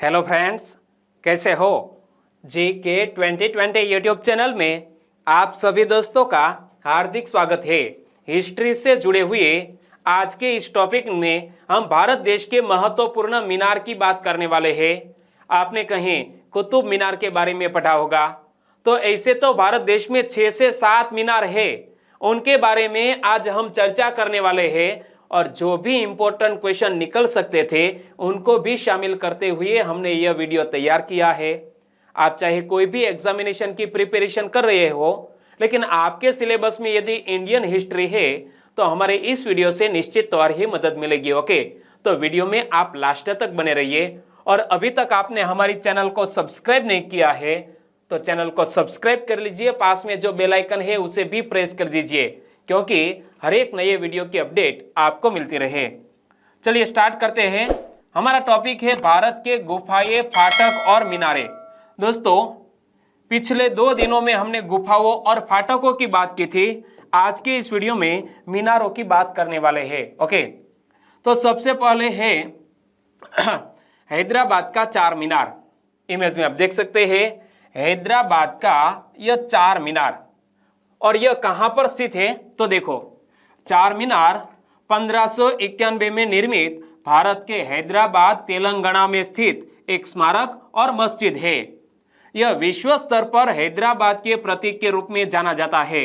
Hello friends, कैसे हो। GK 2020 YouTube channel में आप सभी दोस्तों का हार्दिक स्वागत है। हिस्ट्री से जुड़े हुए आज के इस टॉपिक में हम भारत देश के महत्वपूर्ण मीनार की बात करने वाले हैं। आपने कहीं कुतुब मीनार के बारे में पढ़ा होगा, तो ऐसे तो भारत देश में 6 से 7 मीनार है, उनके बारे में आज हम चर्चा करने वाले हैं। और जो भी इंपॉर्टेंट क्वेश्चन निकल सकते थे उनको भी शामिल करते हुए हमने यह वीडियो तैयार किया है। आप चाहे कोई भी एग्जामिनेशन की प्रिपरेशन कर रहे हो, लेकिन आपके सिलेबस में यदि इंडियन हिस्ट्री है तो हमारे इस वीडियो से निश्चित तौर ही मदद मिलेगी। ओके, तो वीडियो में आप लास्ट तक बने रहिए। और अभी तक आपने हमारी चैनल को सब्सक्राइब नहीं किया है तो चैनल को सब्सक्राइब कर लीजिए, पास में जो बेल आइकन है उसे भी प्रेस कर दीजिए, क्योंकि हर एक नए वीडियो की अपडेट आपको मिलती रहे। चलिए स्टार्ट करते हैं। हमारा टॉपिक है भारत के गुफाएं, फाटक और मीनारे। दोस्तों, पिछले 2 दिनों में हमने गुफाओं और फाटकों की बात की थी। आज के इस वीडियो में मीनारों की बात करने वाले हैं। ओके, तो सबसे पहले है हैदराबाद का 4 मीनार। इमेज में आप देख सकते हैं हैदराबाद का यह 4 मीनार। और यह कहां पर स्थित है तो देखो, 4 मीनार 1591 में निर्मित भारत के हैदराबाद तेलंगाना में स्थित एक स्मारक और मस्जिद है। यह विश्व स्तर पर हैदराबाद के प्रतीक के रूप में जाना जाता है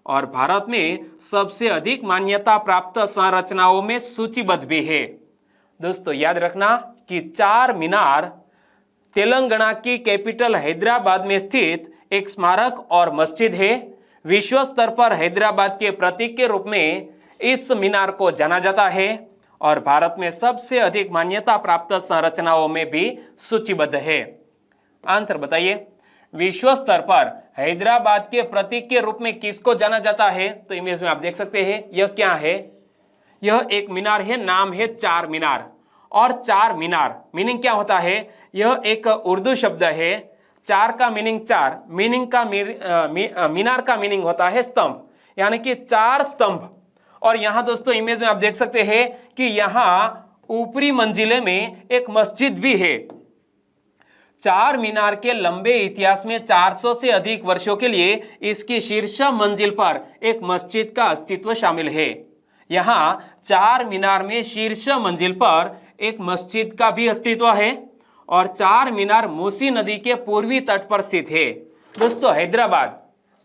और भारत में सबसे अधिक मान्यता प्राप्त संरचनाओं में सूचीबद्ध भी है। दोस्तों, याद रखना कि 4 मीनार तेलंगाना की कैपिटल हैदराबाद में स्थित एक स्मारक और मस्जिद है। विश्व स्तर पर हैदराबाद के प्रतीक के रूप में इस मीनार को जाना जाता है और भारत में सबसे अधिक मान्यता प्राप्त संरचनाओं में भी सूचीबद्ध है। आंसर बताइए, विश्व स्तर पर हैदराबाद के प्रतीक के रूप में किसको जाना जाता है? तो इमेज में आप देख सकते हैं यह क्या है। यह एक मीनार है, नाम है 4 मीनार। और 4 मीनार मीनिंग क्या होता है? यह एक उर्दू शब्द है। 4 का मीनिंग 4, मीनार का मीनिंग होता है स्तंभ, यानी कि 4 स्तंभ। और यहां दोस्तों इमेज में आप देख सकते हैं कि यहां ऊपरी मंजिले में एक मस्जिद भी है। 4 मीनार के लंबे इतिहास में 400 से अधिक वर्षों के लिए इसकी शीर्ष मंजिल पर एक मस्जिद का अस्तित्व शामिल है। यहां 4 मीनार में शीर्ष मंजिल पर एक मस्जिद का भी अस्तित्व है और 4 मीनार मूसी नदी के पूर्वी तट पर स्थित है। दोस्तों, हैदराबाद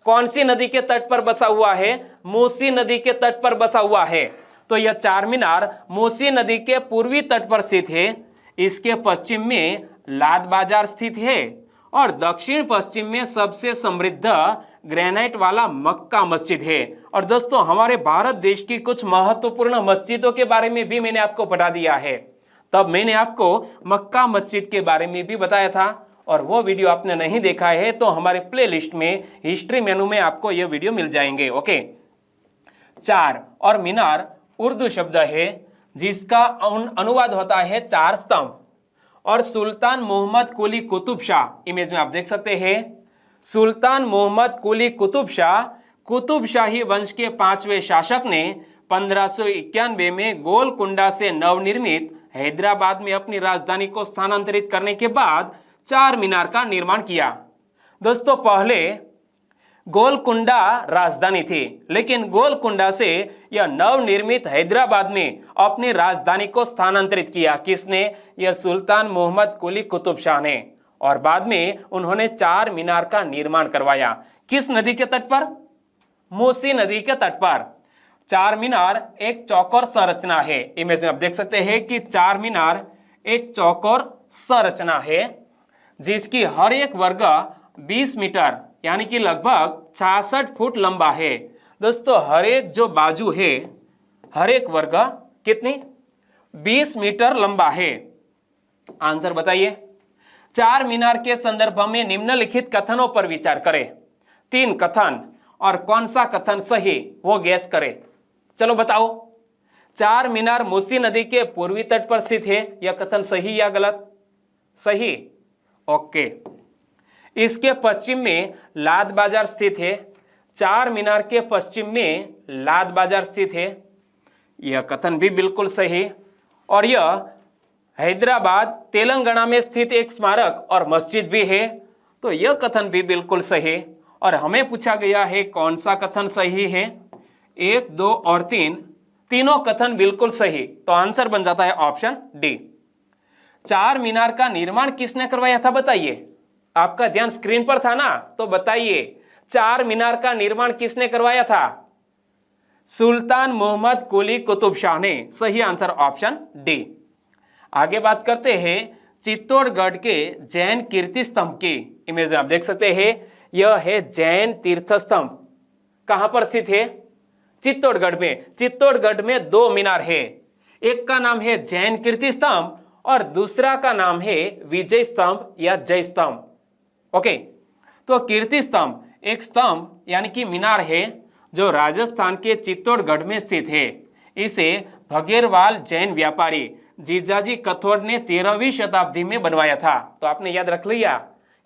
कौन सी नदी के तट पर बसा हुआ है? मूसी नदी के तट पर बसा हुआ है। तो यह 4 मीनार मूसी नदी के पूर्वी तट पर स्थित है। इसके पश्चिम में लाद बाजार स्थित है और दक्षिण पश्चिम में सबसे समृद्ध ग्रेनाइट वाला मक्का मस्जिद है। और दोस्तों, हमारे भारत देश की कुछ महत्वपूर्ण मस्जिदों के बारे में भी मैंने आपको बता दिया है। तब मैंने आपको मक्का मस्जिद के बारे में भी बताया था, और वो वीडियो आपने नहीं देखा है तो हमारे प्लेलिस्ट में हिस्ट्री मेनू में आपको ये वीडियो मिल जाएंगे। ओके, 4 और मीनार उर्दू शब्द है जिसका अनुवाद होता है 4 स्तंभ। और सुल्तान मोहम्मद कुली कुतुब शाह, इमेज में आप देख सकते हैं सुल्तान मोहम्मद कुली कुतुब शाह, कुतुब शाही वंश के 5वें शासक ने 1591 में गोलकुंडा से नवनिर्मित हैदराबाद में अपनी राजधानी को स्थानांतरित करने के बाद 4 मीनार का निर्माण किया। दोस्तों, पहले गोलकुंडा राजधानी थी, लेकिन गोलकुंडा से यह नवनिर्मित हैदराबाद में अपनी राजधानी को स्थानांतरित किया। किसने? यह सुल्तान मोहम्मद कुली कुतुब शाह ने। और बाद में उन्होंने 4 मीनार का निर्माण करवाया। किस नदी के तट पर? मूसी नदी के तट पर। 4 मीनार एक चौकोर संरचना है। इमेज में आप देख सकते हैं कि 4 मीनार एक चौकोर संरचना है जिसकी हर एक वर्ग 20 मीटर यानी कि लगभग 66 फुट लंबा है। दोस्तों, हर एक जो बाजू है, हर एक वर्ग कितनी? 20 मीटर लंबा है। आंसर बताइए। 4 मीनार के संदर्भ में निम्नलिखित कथनों पर विचार करें। 3 कथन, और कौन सा कथन सही वो गैस करें। चलो बताओ। 4 मीनार मूसी नदी के पूर्वी तट पर स्थित है, यह कथन सही या गलत? सही। ओके। इसके पश्चिम में लाद बाजार स्थित है। 4 मीनार के पश्चिम में लाद बाजार स्थित है, यह कथन भी बिल्कुल सही। और यह हैदराबाद तेलंगाना में स्थित एक स्मारक और मस्जिद भी है। तो यह कथन भी बिल्कुल सही। और हमें पूछा गया है कौन सा कथन सही है। 1, 2 और 3 तीनों कथन बिल्कुल सही। तो आंसर बन जाता है ऑप्शन डी। चार मीनार का निर्माण किसने करवाया था बताइए। आपका ध्यान स्क्रीन पर था ना, तो बताइए चार मीनार का निर्माण किसने करवाया था। सुल्तान मोहम्मद कुली कुतुब शाह ने। सही आंसर ऑप्शन डी। आगे बात करते हैं चित्तौड़गढ़ के जैन कीर्ति स्तंभ की। इमेज में आप देख सकते हैं यह है जैन तीर्थ स्तंभ। कहां पर स्थित है। चित्तौड़गढ़ में। चित्तौड़गढ़ में 2 मीनार है। एक का नाम है जैन कीर्ति स्तंभ और दूसरा का नाम है विजय स्तंभ या जय स्तंभ। ओके, तो कीर्ति स्तंभ एक स्तंभ यानी कि मीनार है जो राजस्थान के चित्तौड़गढ़ में स्थित है। इसे भगेरवाल जैन व्यापारी जीजाजी कथोड़ ने 13वीं शताब्दी में बनवाया था। तो आपने याद रख लिया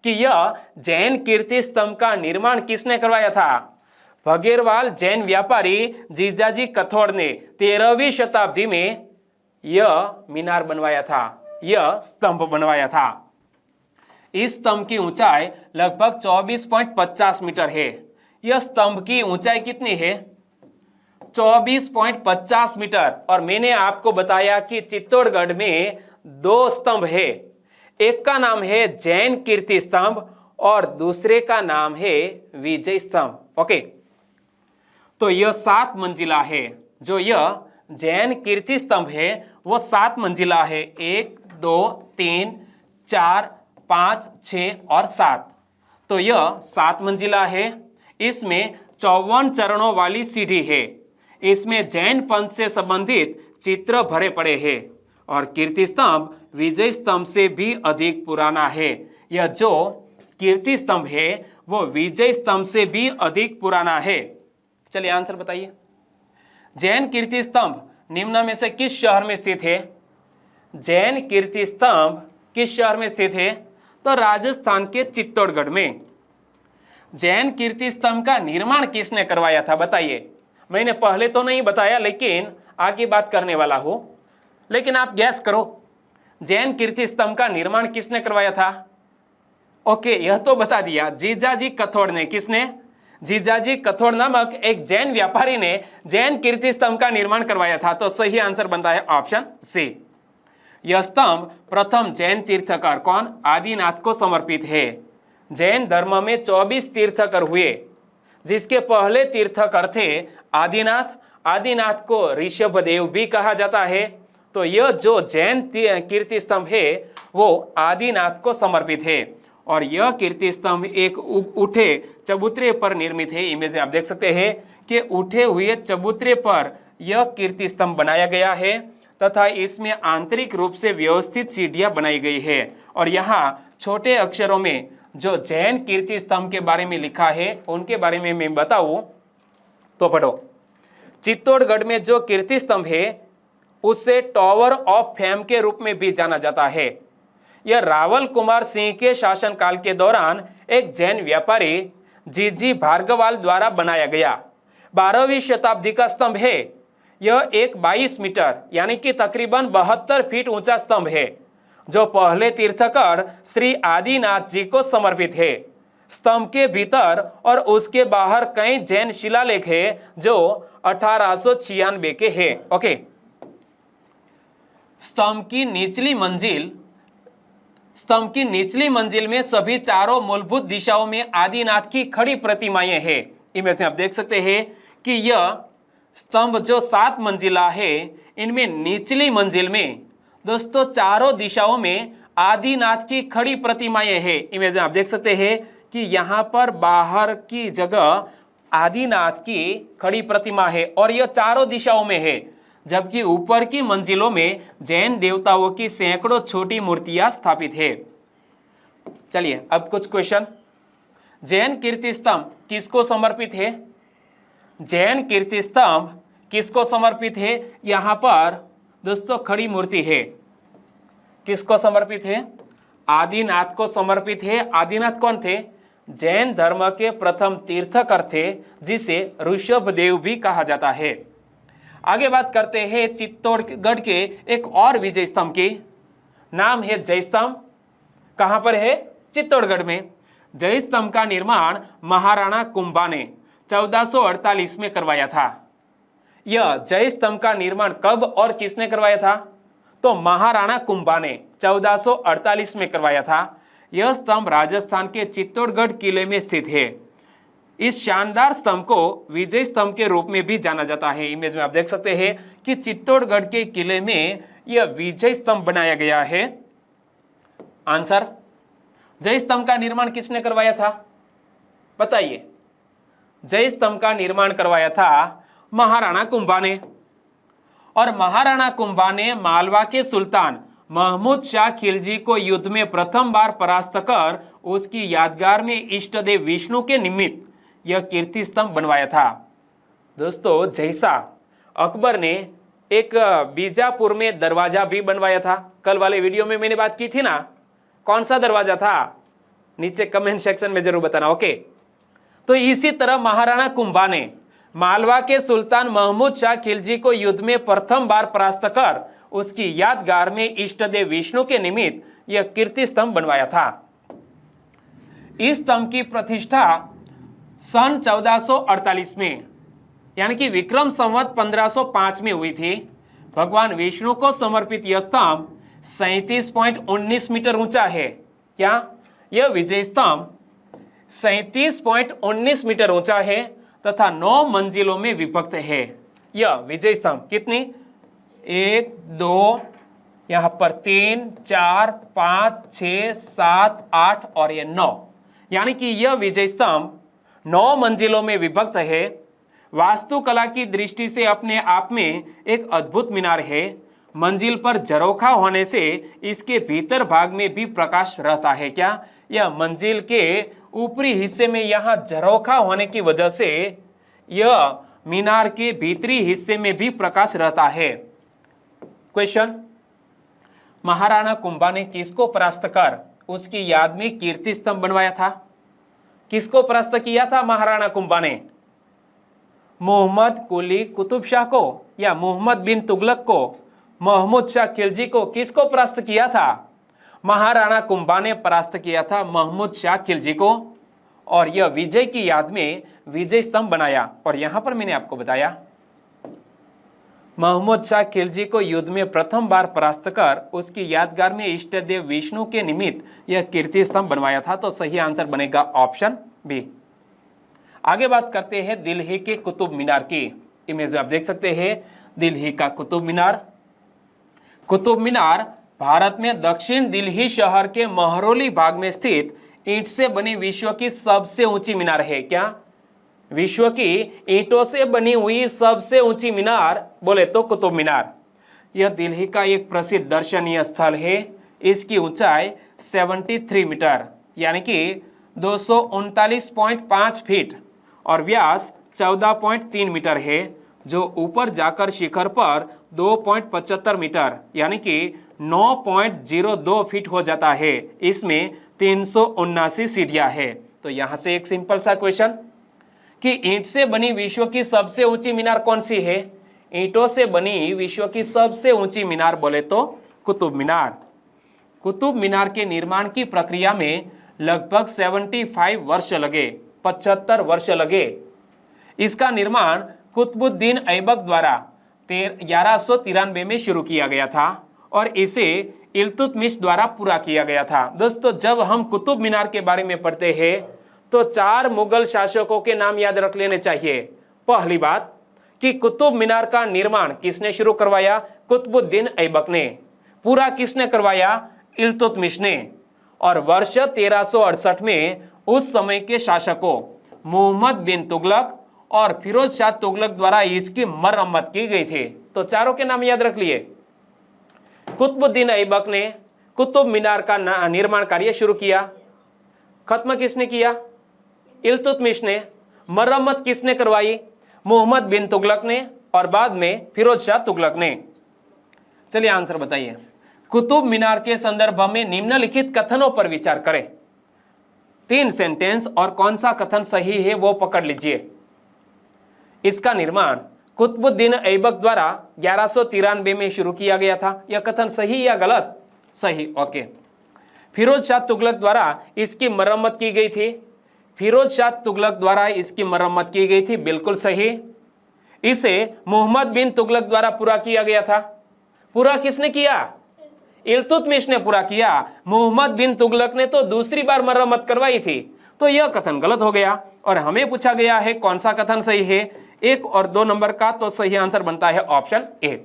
कि यह जैन कीर्ति स्तंभ का निर्माण किसने करवाया था। भगेरवाल जैन व्यापारी जीजाजी कथोड़ ने 13वीं शताब्दी में यह मीनार बनवाया था, यह स्तंभ बनवाया था। इस स्तंभ की ऊंचाई लगभग 24.50 मीटर है। यह स्तंभ की ऊंचाई कितनी है 24.50 मीटर। और मैंने आपको बताया कि चित्तौड़गढ़ में 2 स्तंभ है। एक का नाम है जैन कीर्ति स्तंभ और दूसरे का नाम है विजय स्तंभ। ओके, तो यह 7 मंजिला है। जो यह जैन कीर्ति स्तंभ है वो 7 मंजिला है। 1, 2, 3, 4, 5, 6 और 7। तो यह 7 मंजिला है। इसमें 54 चरणों वाली सीढ़ी है। इसमें जैन पंथ से संबंधित चित्र भरे पड़े हैं और कीर्ति स्तंभ विजय स्तंभ से भी अधिक पुराना है। यह जो कीर्ति स्तंभ है वो विजय स्तंभ से भी अधिक पुराना है। चलिए आंसर बताइए। जैन कीर्ति स्तंभ निम्न में से किस शहर में स्थित है। जैन कीर्ति स्तंभ किस शहर में स्थित है। तो राजस्थान के चित्तौड़गढ़ में। जैन कीर्ति स्तंभ का निर्माण किसने करवाया था बताइए। मैंने पहले तो नहीं बताया लेकिन आगे बात करने वाला हूं, लेकिन आप गैस करो जैन कीर्ति स्तंभ का निर्माण किसने करवाया था। ओके, यह तो बता दिया जीजाजी कथोड़ ने। किसने। जीजाजी कथोड़ नामक एक जैन व्यापारी ने जैन कीर्ति स्तंभ का निर्माण करवाया था। तो सही आंसर बनता है ऑप्शन सी। यह स्तंभ प्रथम जैन तीर्थकर कौन आदिनाथ को समर्पित है। जैन धर्म में 24 तीर्थकर हुए, जिसके पहले तीर्थकर थे आदिनाथ। आदिनाथ को ऋषभदेव भी कहा जाता है। तो यह जो जैन कीर्ति स्तंभ है वो आदिनाथ को समर्पित है और यह कीर्ति स्तंभ एक उठे चबूतरे पर निर्मित है। इमेज में आप देख सकते हैं कि उठे हुए चबूतरे पर यह कीर्ति स्तंभ बनाया गया है तथा इसमें आंतरिक रूप से व्यवस्थित सीढ़ियां बनाई गई है। और यहाँ छोटे अक्षरों में जो जैन कीर्ति स्तंभ के बारे में लिखा है उनके बारे में मैं बताऊं तो पढ़ो। चित्तौड़गढ़ में जो कीर्ति स्तंभ है उसे टावर ऑफ फेम के रूप में भी जाना जाता है। यह रावल कुमार सिंह के शासनकाल के दौरान एक जैन व्यापारी जीजी भार्गवाल द्वारा बनाया गया 12वीं शताब्दी का स्तंभ है। यह एक 22 मीटर यानी कि तकरीबन 72 फीट ऊंचा स्तंभ है जो पहले तीर्थकर श्री आदिनाथ जी को समर्पित है। स्तंभ के भीतर और उसके बाहर कई जैन शिलालेख है जो 1896 के हैं। ओके, स्तंभ की निचली मंजिल में सभी चारों मूलभूत दिशाओं में आदिनाथ की खड़ी प्रतिमाएं हैं। इमेज में आप देख सकते हैं कि यह स्तंभ जो 7 मंजिला है इनमें निचली मंजिल में दोस्तों चारों दिशाओं में आदिनाथ की खड़ी प्रतिमाएं हैं। इमेज में आप देख सकते हैं कि यहाँ पर बाहर की जगह आदिनाथ की खड़ी प्रतिमा है और यह चारों दिशाओं में है, जबकि ऊपर की मंजिलों में जैन देवताओं की सैकड़ों छोटी मूर्तियां स्थापित है। चलिए अब कुछ क्वेश्चन। जैन कीर्ति स्तंभ किसको समर्पित है। जैन कीर्ति स्तंभ किसको समर्पित है। यहाँ पर दोस्तों खड़ी मूर्ति है, किसको समर्पित है। आदिनाथ को समर्पित है। आदिनाथ कौन थे। जैन धर्म के प्रथम तीर्थकर थे जिसे ऋषभदेव भी कहा जाता है। आगे बात करते हैं चित्तौड़गढ़ के एक और विजय स्तंभ की। नाम है जय स्तंभ। कहां पर है? चित्तौड़गढ़ में। जय स्तंभ का निर्माण महाराणा कुंभा ने 1448 में करवाया था। यह जय स्तंभ का निर्माण कब और किसने करवाया था? तो महाराणा कुंभा ने 1448 में करवाया था। यह स्तंभ राजस्थान के चित्तौड़गढ़ किले में स्थित है। इस शानदार स्तंभ को विजय स्तंभ के रूप में भी जाना जाता है। इमेज में आप देख सकते हैं कि चित्तौड़गढ़ के किले में यह विजय स्तंभ बनाया गया है। आंसर, जय स्तंभ का निर्माण किसने करवाया था? बताइए। जय स्तंभ का निर्माण करवाया था महाराणा कुंभा ने। और महाराणा कुंभा ने मालवा के सुल्तान महमूद शाह खिलजी को युद्ध में प्रथम बार परास्त कर उसकी यादगार में इष्ट देव विष्णु के निमित्त यह कीर्ति स्तंभ बनवाया था। दोस्तों, जैसा अकबर ने एक बीजापुर में दरवाजा भी बनवाया था, कल वाले वीडियो में मैंने बात की थी ना, कौन सा दरवाजा था? नीचे कमेंट सेक्शन में जरूर बताना। ओके, तो इसी तरह महाराणा कुंभा ने मालवा के सुल्तान महमूद शाह खिलजी को युद्ध में प्रथम बार परास्त कर उसकी यादगार में इष्ट देव विष्णु के निमित्त यह कीर्ति स्तंभ बनवाया था। इस स्तंभ की प्रतिष्ठा सन 1448 में यानी कि विक्रम संवत 1505 में हुई थी। भगवान विष्णु को समर्पित यह स्तंभ 37.19 मीटर ऊंचा है। क्या? यह विजय स्तंभ 37.19 मीटर ऊंचा है तथा 9 मंजिलों में विभक्त है। यह विजय स्तंभ कितनी? 1, 2, यहां पर 3, 4, 5, 6, 7, 8 और यह 9, यानी कि यह विजय स्तंभ 9 मंजिलों में विभक्त है। वास्तुकला की दृष्टि से अपने आप में एक अद्भुत मीनार है। मंजिल पर झरोखा होने से इसके भीतर भाग में भी प्रकाश रहता है। क्या? यह मंजिल के ऊपरी हिस्से में यहां झरोखा होने की वजह से यह मीनार के भीतरी हिस्से में भी प्रकाश रहता है। क्वेश्चन, महाराणा कुंभा ने किसको परास्त कर उसकी याद में कीर्ति स्तंभ बनवाया था? किसको परास्त किया था महाराणा कुंभा ने? मोहम्मद कुली कुतुब शाह को या मोहम्मद बिन तुगलक को? महमूद शाह खिलजी को? किसको परास्त किया था? महाराणा कुंभा ने परास्त किया था महमूद शाह खिलजी को, और यह विजय की याद में विजय स्तंभ बनाया। और यहां पर मैंने आपको बताया महमूद शाह खिलजी को युद्ध में प्रथम बार परास्त कर उसकी यादगार में इष्ट देव विष्णु के निमित्त यह कीर्ति स्तंभ बनवाया था। तो सही आंसर बनेगा ऑप्शन बी। आगे बात करते हैं दिल्ली के कुतुब मीनार की। इमेज में आप देख सकते हैं दिल्ली का कुतुब मीनार। कुतुब मीनार भारत में दक्षिण दिल्ली शहर के महरौली भाग में स्थित ईंट से बनी विश्व की सबसे ऊंची मीनार है। क्या? विश्व की ईंटों से बनी हुई सबसे ऊंची मीनार बोले तो कुतुब मीनार। यह दिल्ली का एक प्रसिद्ध दर्शनीय स्थल है। इसकी ऊंचाई 73 मीटर यानी कि 239.5 फीट और व्यास 14.3 मीटर है, जो ऊपर जाकर शिखर पर 2.75 मीटर यानी कि 9.02 फीट हो जाता है। इसमें 379 सीढ़ियां है। तो यहां से एक सिंपल सा क्वेश्चन कि ईंट से बनी विश्व की सबसे ऊंची मीनार कौन सी है? ईंटों से बनी विश्व की सबसे ऊंची मीनार बोले तो कुतुब मीनार। कुतुब मीनार के निर्माण की प्रक्रिया में लगभग 75 वर्ष लगे, 75 वर्ष लगे। इसका निर्माण कुतुबुद्दीन ऐबक द्वारा 1193 में शुरू किया गया था और इसे इल्तुतमिश द्वारा पूरा किया गया था। दोस्तों, जब हम कुतुब मीनार के बारे में पढ़ते हैं तो 4 मुगल शासकों के नाम याद रख लेने चाहिए। पहली बात कि कुतुब मीनार का निर्माण किसने शुरू करवाया? कुतुबुद्दीन ऐबक ने। पूरा किसने करवाया? इल्तुतमिश ने। और वर्ष 1368 में उस समय के शासकों मोहम्मद बिन तुगलक और फिरोज शाह तुगलक द्वारा इसकी मरम्मत की गई थी। तो चारों के नाम याद रख लिए। कुतुबुद्दीन ऐबक ने कुतुब मीनार का निर्माण कार्य शुरू किया। खत्म किसने किया? इल्तुतमिश ने। मरम्मत किसने करवाई? मोहम्मद बिन तुगलक ने और बाद में फिरोज शाह तुगलक ने। चलिए आंसर बताइए। कुतुब मीनार के संदर्भ में निम्नलिखित कथनों पर विचार करें। 3 सेंटेंस और कौन सा कथन सही है वो पकड़ लीजिए। इसका निर्माण कुतुबुद्दीन ऐबक द्वारा 1193 में शुरू किया गया था। यह कथन सही या गलत? सही, ओके। फिरोज शाह तुगलक द्वारा इसकी मरम्मत की गई थी। फिरोज शाह तुगलक द्वारा इसकी मरम्मत की गई थी, बिल्कुल सही। इसे मोहम्मद बिन तुगलक द्वारा पूरा किया गया था। पूरा किसने किया? इल्तुतमिश ने पूरा किया। मोहम्मद बिन तुगलक ने तो दूसरी बार मरम्मत करवाई थी। तो यह कथन गलत हो गया और हमें पूछा गया है कौन सा कथन सही है। 1 और 2 नंबर का, तो सही आंसर बनता है ऑप्शन ए।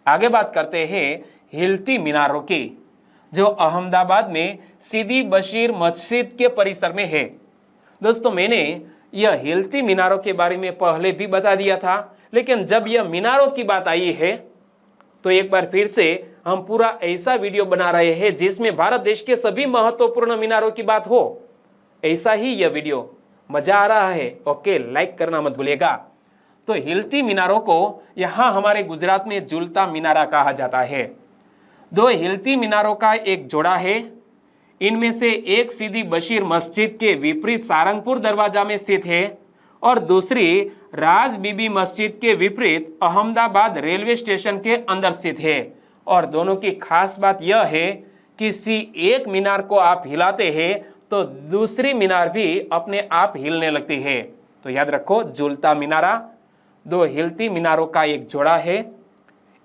आगे बात करते हैं हिलती मीनारों की, जो अहमदाबाद में सीदी बशीर मस्जिद के परिसर में है। दोस्तों, मैंने यह हिलती मीनारों के बारे में पहले भी बता दिया था, लेकिन जब यह मीनारों की बात आई है तो एक बार फिर से हम पूरा ऐसा वीडियो बना रहे हैं जिसमें भारत देश के सभी महत्वपूर्ण मीनारों की बात हो। ऐसा ही यह वीडियो, मजा आ रहा है? ओके, लाइक करना मत भूलिएगा। तो हिलती मीनारों को यहां हमारे गुजरात में झूलता मीनारा कहा जाता है। 2 हिलती मीनारों का एक जोड़ा है। इनमें से एक सीदी बशीर मस्जिद के विपरीत सारंगपुर दरवाजा में स्थित है और दूसरी राज बीबी मस्जिद के विपरीत अहमदाबाद रेलवे स्टेशन के अंदर स्थित है। और दोनों की खास बात यह है कि किसी एक मीनार को आप हिलाते हैं तो दूसरी मीनार भी अपने आप हिलने लगती है। तो याद रखो, झूलता मीनारा 2 हिलती मीनारों का एक जोड़ा है।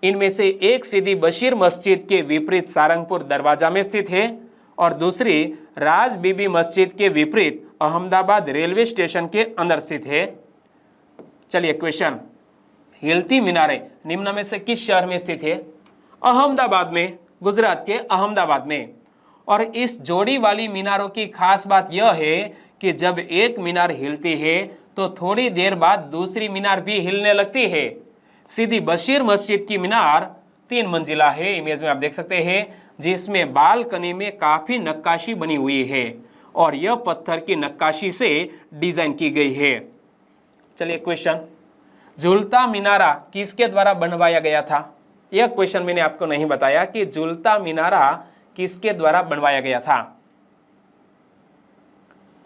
इनमें से एक सीदी बशीर मस्जिद के विपरीत सारंगपुर दरवाजा में स्थित है और दूसरी राज बीबी मस्जिद के विपरीत अहमदाबाद रेलवे स्टेशन के अंदर स्थित है। चलिए क्वेश्चन, हिलती मीनारें निम्न में से किस शहर में स्थित है? अहमदाबाद में, गुजरात के अहमदाबाद में। और इस जोड़ी वाली मीनारों की खास बात यह है कि जब एक मीनार हिलती है तो थोड़ी देर बाद दूसरी मीनार भी हिलने लगती है। सीदी बशीर मस्जिद की मीनार 3 मंजिला है, इमेज में आप देख सकते हैं, जिसमें बालकनी में काफी नक्काशी बनी हुई है और यह पत्थर की नक्काशी से डिजाइन की गई है। चलिए क्वेश्चन, झूलता मीनारा किसके द्वारा बनवाया गया था? यह क्वेश्चन मैंने आपको नहीं बताया कि झूलता मीनारा किसके द्वारा बनवाया गया था।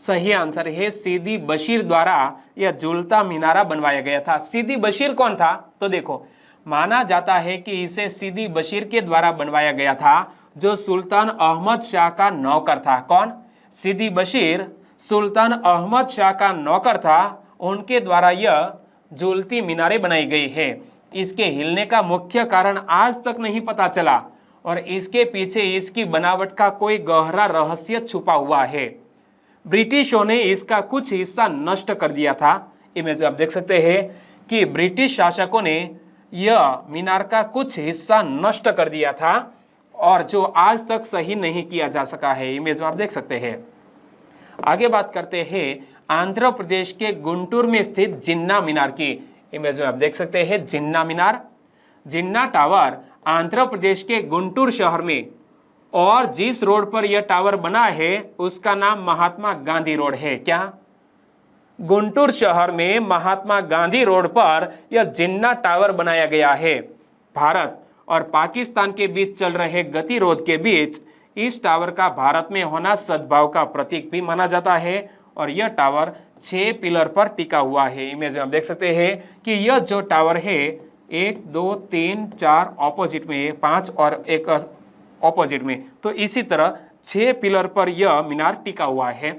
सही आंसर है सीदी बशीर द्वारा यह झूलता मीनारा बनवाया गया था। सीदी बशीर कौन था? तो देखो, माना जाता है कि इसे सीदी बशीर के द्वारा बनवाया गया था, जो सुल्तान अहमद शाह का नौकर था। कौन? सीदी बशीर सुल्तान अहमद शाह का नौकर था, उनके द्वारा यह झूलती मीनारें बनाई गई है। इसके हिलने का मुख्य कारण आज तक नहीं पता चला और इसके पीछे इसकी बनावट का कोई गहरा रहस्य छुपा हुआ है। ब्रिटिशों ने इसका कुछ हिस्सा नष्ट कर दिया था। इमेज आप देख सकते हैं कि ब्रिटिश शासकों ने यह मीनार का कुछ हिस्सा नष्ट कर दिया था और जो आज तक सही नहीं किया जा सका है। इमेज में आप देख सकते हैं। आगे बात करते हैं आंध्र प्रदेश के गुंटूर में स्थित जिन्ना मीनार की। इमेज में आप देख सकते हैं जिन्ना मीनार। जिन्ना टावर आंध्र प्रदेश के गुंटूर शहर में, और जिस रोड पर यह टावर बना है उसका नाम महात्मा गांधी रोड है। क्या? गुंटूर शहर में महात्मा गांधी रोड पर यह जिन्ना टावर बनाया गया है। भारत और पाकिस्तान के बीच चल रहे गतिरोध के बीच इस टावर का भारत में होना सद्भाव का प्रतीक भी माना जाता है और यह टावर 6 पिलर पर टिका हुआ है। इमेज में आप देख सकते हैं कि यह जो टावर है 1 2 3 4 ऑपोजिट में है, 5 और एक ऑपोजिट में, तो इसी तरह 6 पिलर पर यह मीनार टिका हुआ है।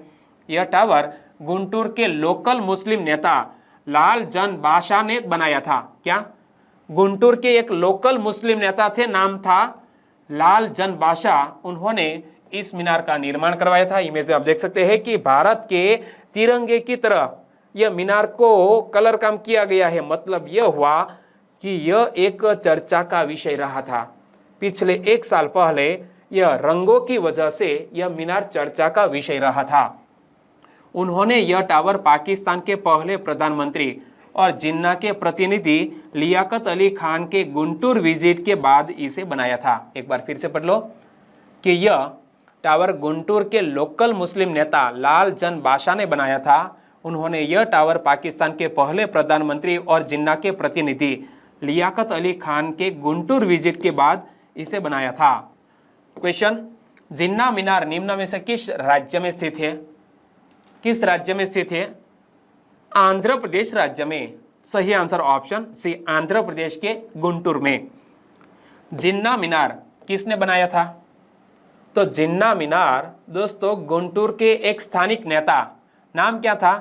यह टावर गुंटूर के लोकल मुस्लिम नेता लाल जन बादशाह ने बनाया था। क्या? गुंटूर के एक लोकल मुस्लिम नेता थे, नाम था लाल जन बादशाह, उन्होंने इस मीनार का निर्माण करवाया था। इमेज में आप देख सकते हैं कि भारत के तिरंगे की तरह यह मीनार को कलर काम किया गया है। मतलब यह हुआ कि यह एक चर्चा का विषय रहा था। पिछले 1 साल पहले यह रंगों की वजह से यह मीनार चर्चा का विषय रहा था। उन्होंने यह टावर पाकिस्तान के पहले प्रधानमंत्री और जिन्ना के प्रतिनिधि लियाकत अली खान के गुंटूर विजिट के बाद इसे बनाया था। एक बार फिर से पढ़ लो कि यह टावर गुंटूर के लोकल मुस्लिम नेता लाल जन बादशाह ने बनाया था। उन्होंने यह टावर पाकिस्तान के पहले प्रधानमंत्री और जिन्ना के प्रतिनिधि लियाकत अली खान के गुंटूर विजिट के बाद इसे बनाया था। क्वेश्चन, जिन्ना मीनार निम्न में से किस राज्य में स्थित है? किस राज्य में स्थित है? आंध्र प्रदेश राज्य में। सही answer option C, Andhra Pradesh के गुंटूर में। जिन्ना मीनार किसने बनाया था? तो जिन्ना मीनार दोस्तों गुंटूर के एक स्थानिक नेता, नाम क्या था,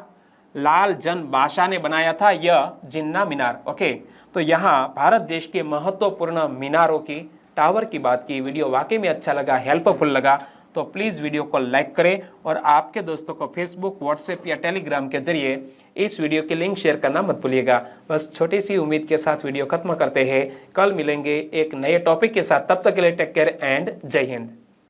लालचंद बादशाह ने बनाया था यह जिन्ना मीनार। ओके, तो यहाँ भारत देश के महत्वपूर्ण मीनारों की, टावर की बात की। वीडियो वाकई में अच्छा लगा, हेल्पफुल लगा तो प्लीज़ वीडियो को लाइक करें और आपके दोस्तों को फेसबुक, व्हाट्सएप या टेलीग्राम के जरिए इस वीडियो की लिंक शेयर करना मत भूलिएगा। बस छोटी सी उम्मीद के साथ वीडियो खत्म करते हैं। कल मिलेंगे एक नए टॉपिक के साथ, तब तक के लिए टेक केयर एंड जय हिंद।